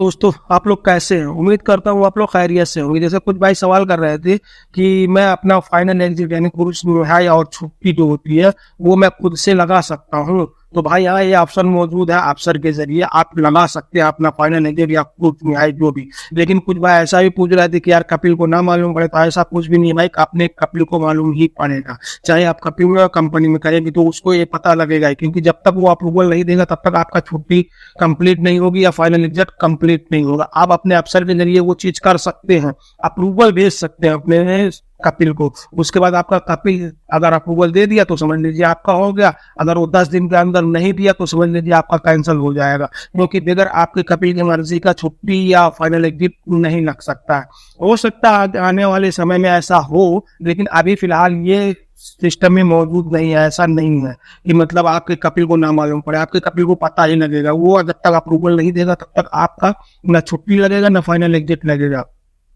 दोस्तों, आप लोग कैसे हैं? उम्मीद करता हूँ आप लोग खैरियत से होंगे। जैसे कुछ भाई सवाल कर रहे थे कि मैं अपना फाइनल एग्जिट यानी क्रूज रिहाई और छुट्टी जो होती है वो मैं खुद से लगा सकता हूँ। तो भाई यहाँ ये ऑप्शन मौजूद है, ऑप्शन के जरिए आप लगा सकते हैं अपना फाइनल एग्जिट या क्रूज रिहाई जो भी। लेकिन कुछ भाई ऐसा भी पूछ रहे थे कि यार कपिल को ना मालूम पड़े, तो ऐसा कुछ भी नहीं भाई, अपने कपिल को मालूम ही पड़ेगा। चाहे आप कपिल में कंपनी में करेंगे तो उसको ये पता लगेगा, क्योंकि जब तक वो अप्रूवल नहीं देगा तब तक आपका छुट्टी कंप्लीट नहीं होगी या फाइनल एग्जिट कंप्लीट नहीं होगा। आप अपने अफसर के जरिए वो चीज कर सकते हैं, अप्रूवल भेज सकते हैं अपने कपिल को। उसके बाद आपका कपिल अगर अप्रूवल दे दिया तो समझ लीजिए आपका हो गया। अगर वो 10 दिन के अंदर नहीं दिया तो समझ लीजिए आपका कैंसिल हो जाएगा, क्योंकि बगैर आपके कपिल की मर्जी का छुट्टी या फाइनल एग्जिट नहीं लग सकता है। हो सकता है आने वाले समय में ऐसा हो, लेकिन अभी फिलहाल ये सिस्टम में मौजूद नहीं है। ऐसा नहीं है कि मतलब आपके कपिल को ना मालूम पड़े, आपके कपिल को पता ही लगेगा। वो जब तक अप्रूवल नहीं देगा तब तक आपका ना छुट्टी लगेगा ना फाइनल एग्जिट लगेगा।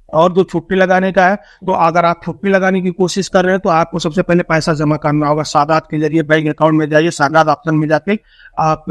और जो छुट्टी लगाने का है, तो अगर आप छुट्टी लगाने की कोशिश कर रहे हैं तो आपको सबसे पहले पैसा जमा करना होगा सादात के जरिए। बैंक अकाउंट में जाइए, सादात ऑप्शन में जाके आप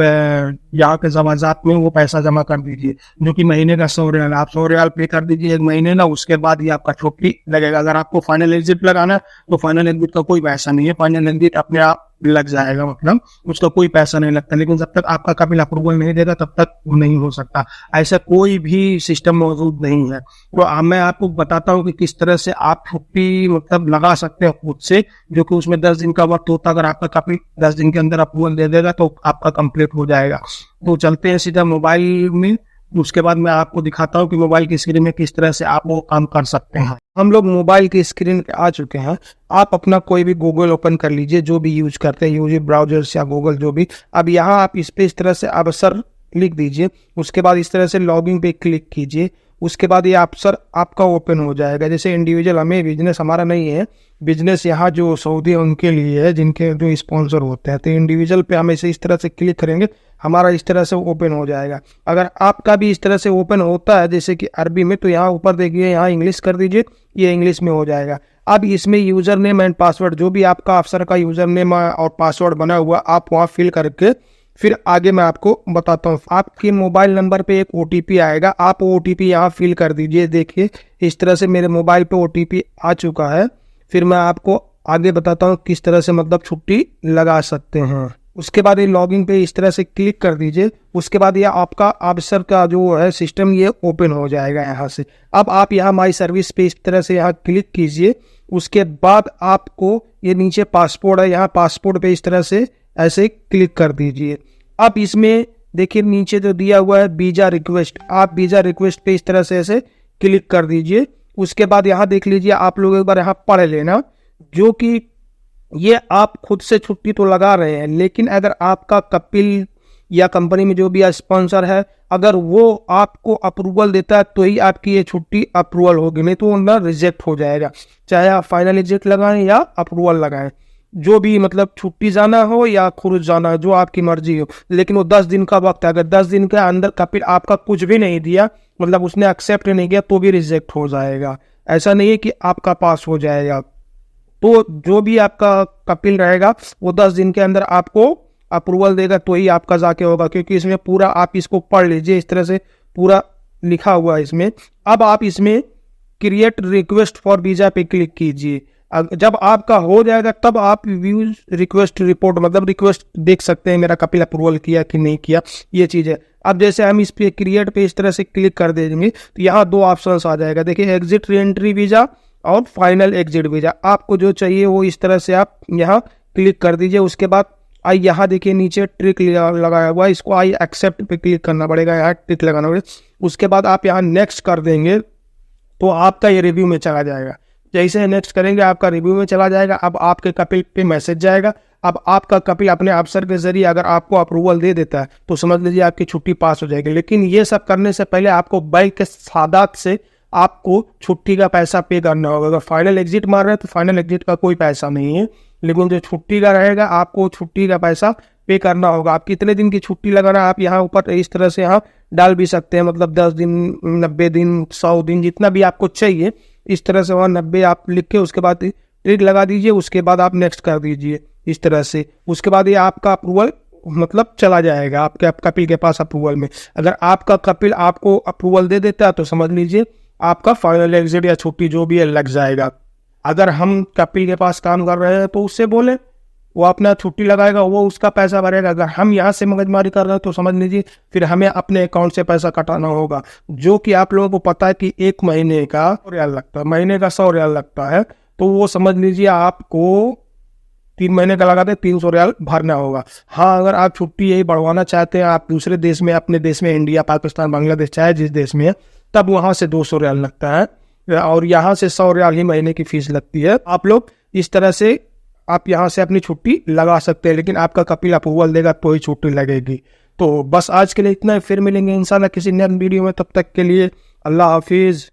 यहाँ के जमाजात में वो पैसा जमा कर दीजिए, जो कि महीने का 100 रियाल। आप 100 रियाल पे कर दीजिए एक महीने ना, उसके बाद ही आपका छुट्टी लगेगा। अगर आपको फाइनल एग्जिट लगाना है तो फाइनल एग्जिट का कोई पैसा नहीं है, फाइनल एग्जिट अपने आप लग जाएगा, मतलब उसका कोई पैसा नहीं लगता। लेकिन जब तक आपका कपिल अप्रूवल नहीं देगा तब तक वो नहीं हो सकता। ऐसा कोई भी सिस्टम मौजूद नहीं है। तो मैं आपको बताता हूँ कि किस तरह से आप छुट्टी मतलब लगा सकते हैं खुद से, जो कि उसमें 10 दिन का वक्त होता है। अगर आपका कपिल 10 दिन के अंदर अप्रूवल दे देगा तो आपका कंप्लीट हो जाएगा। तो चलते हैं सीधा मोबाइल में, उसके बाद मैं आपको दिखाता हूँ कि मोबाइल की स्क्रीन में किस तरह से आप वो काम कर सकते हैं। हम लोग मोबाइल की स्क्रीन पे आ चुके हैं। आप अपना कोई भी गूगल ओपन कर लीजिए, जो भी यूज करते हैं, यूज ब्राउजर्स या गूगल जो भी। अब यहाँ आप इस पे इस तरह से अवसर लिख दीजिए, उसके बाद इस तरह से लॉगिन पे क्लिक कीजिए। उसके बाद ये अवसर आपका ओपन हो जाएगा। जैसे इंडिविजुअल, हमें बिजनेस हमारा नहीं है, बिजनेस यहाँ जो सऊदी है उनके लिए है, जिनके जो स्पॉन्सर होते हैं। तो इंडिविजुअल पे हम इसे इस तरह से क्लिक करेंगे, हमारा इस तरह से ओपन हो जाएगा। अगर आपका भी इस तरह से ओपन होता है जैसे कि अरबी में, तो यहाँ ऊपर देखिए, यहाँ इंग्लिश कर दीजिए, ये इंग्लिश में हो जाएगा। अब इसमें यूजर नेम एंड पासवर्ड, जो भी आपका अफसर का यूजर नेम और पासवर्ड बना हुआ, आप वहाँ फिल करके फिर आगे मैं आपको बताता हूँ। आपके मोबाइल नंबर पे एक OTP आएगा, आप वो OTP यहाँ फिल कर दीजिए। देखिए इस तरह से मेरे मोबाइल पे OTP आ चुका है। फिर मैं आपको आगे बताता हूँ किस तरह से मतलब छुट्टी लगा सकते हैं। उसके बाद ये लॉगिन पे इस तरह से क्लिक कर दीजिए। उसके बाद ये आपका अफसर का जो है सिस्टम ये ओपन हो जाएगा यहाँ से। अब आप यहाँ माई सर्विस पे इस तरह से यहाँ क्लिक कीजिए। उसके बाद आपको ये नीचे पासपोर्ट है, यहाँ पासपोर्ट पे इस तरह से ऐसे क्लिक कर दीजिए। अब इसमें देखिए नीचे जो दिया हुआ है वीजा रिक्वेस्ट, आप वीजा रिक्वेस्ट पे इस तरह से ऐसे क्लिक कर दीजिए। उसके बाद यहाँ देख लीजिए, आप लोग एक बार यहाँ पढ़ लेना, जो कि ये आप खुद से छुट्टी तो लगा रहे हैं, लेकिन अगर आपका कपिल या कंपनी में जो भी स्पॉन्सर है, अगर वो आपको अप्रूवल देता है तो ही आपकी ये छुट्टी अप्रूवल होगी, नहीं तो ना रिजेक्ट हो जाएगा। चाहे आप फाइनल एग्जिट लगाएं या अप्रूवल लगाएं, जो भी मतलब छुट्टी जाना हो या खुरुज जाना हो, जो आपकी मर्जी हो। लेकिन वो 10 दिन का वक्त है, अगर 10 दिन के अंदर कपिल आपका कुछ भी नहीं दिया, मतलब उसने एक्सेप्ट नहीं किया, तो भी रिजेक्ट हो जाएगा। ऐसा नहीं है कि आपका पास हो जाएगा। तो जो भी आपका कपिल रहेगा वो 10 दिन के अंदर आपको अप्रूवल देगा तो ही आपका जाके होगा, क्योंकि इसमें पूरा आप इसको पढ़ लीजिए, इस तरह से पूरा लिखा हुआ है इसमें। अब आप इसमें क्रिएट रिक्वेस्ट फॉर वीजा पे क्लिक कीजिए। जब आपका हो जाएगा तब आप व्यूज रिक्वेस्ट रिपोर्ट मतलब रिक्वेस्ट देख सकते हैं, मेरा कपिल अप्रूवल किया कि नहीं किया, ये चीज़ है। अब जैसे हम इस पे क्रिएट पे इस तरह से क्लिक कर देंगे तो यहाँ 2 ऑप्शंस आ जाएगा। देखिए एग्जिट री एंट्री वीजा और फाइनल एग्जिट वीजा, आपको जो चाहिए वो इस तरह से आप यहाँ क्लिक कर दीजिए। उसके बाद आई यहाँ देखिए नीचे ट्रिक लगाया हुआ है, इसको आई एक्सेप्ट पे क्लिक करना पड़ेगा, यहाँ ट्रिक लगाना पड़ेगा। उसके बाद आप यहाँ नेक्स्ट कर देंगे तो आपका ये रिव्यू में चला जाएगा। जैसे नेक्स्ट करेंगे आपका रिव्यू में चला जाएगा। अब आपके कपिल पे मैसेज जाएगा। अब आपका कपिल अपने अफसर के जरिए अगर आपको अप्रूवल दे देता है तो समझ लीजिए आपकी छुट्टी पास हो जाएगी। लेकिन ये सब करने से पहले आपको बैंक के सादात से आपको छुट्टी का पैसा पे करना होगा। अगर फाइनल एग्जिट मार रहे हैं तो फाइनल एग्जिट का कोई पैसा नहीं है, लेकिन जो छुट्टी का रहेगा आपको छुट्टी का पैसा पे करना होगा। आप कितने दिन की छुट्टी लगाना आप यहाँ ऊपर इस तरह से यहाँ डाल भी सकते हैं, मतलब 10 दिन, 90 दिन, 100 दिन, जितना भी आपको चाहिए इस तरह से वहाँ 90 आप लिख के उसके बाद टिक लगा दीजिए। उसके बाद आप नेक्स्ट कर दीजिए इस तरह से। उसके बाद ये आपका अप्रूवल मतलब चला जाएगा आपके कपिल के पास अप्रूवल में। अगर आपका कपिल आपको अप्रूवल दे देता है तो समझ लीजिए आपका फाइनल एग्जिट या छुट्टी जो भी है लग जाएगा। अगर हम कपिल के पास काम कर रहे हैं तो उससे बोले, वो अपना छुट्टी लगाएगा, वो उसका पैसा भरेगा। अगर हम यहाँ से मगजमारी कर रहे हैं तो समझ लीजिए फिर हमें अपने अकाउंट से पैसा कटाना होगा, जो कि आप लोगों को पता है कि एक महीने का 100 रियाल लगता है, महीने का 100 रियाल लगता है। तो वो समझ लीजिए आपको 3 महीने का लगा दे 300 रियाल भरना होगा। हाँ, अगर आप छुट्टी यही बढ़वाना चाहते हैं, आप दूसरे देश में, अपने देश में, इंडिया, पाकिस्तान, बांग्लादेश, चाहे जिस देश में है, तब वहाँ से 200 रियाल लगता है और यहाँ से 100 रियाल ही महीने की फीस लगती है। आप लोग इस तरह से आप यहाँ से अपनी छुट्टी लगा सकते हैं, लेकिन आपका कपिल अप्रूवल देगा तो ही छुट्टी लगेगी। तो बस आज के लिए इतना ही, फिर मिलेंगे इंशाल्लाह किसी नए वीडियो में। तब तक के लिए अल्लाह हाफिज़।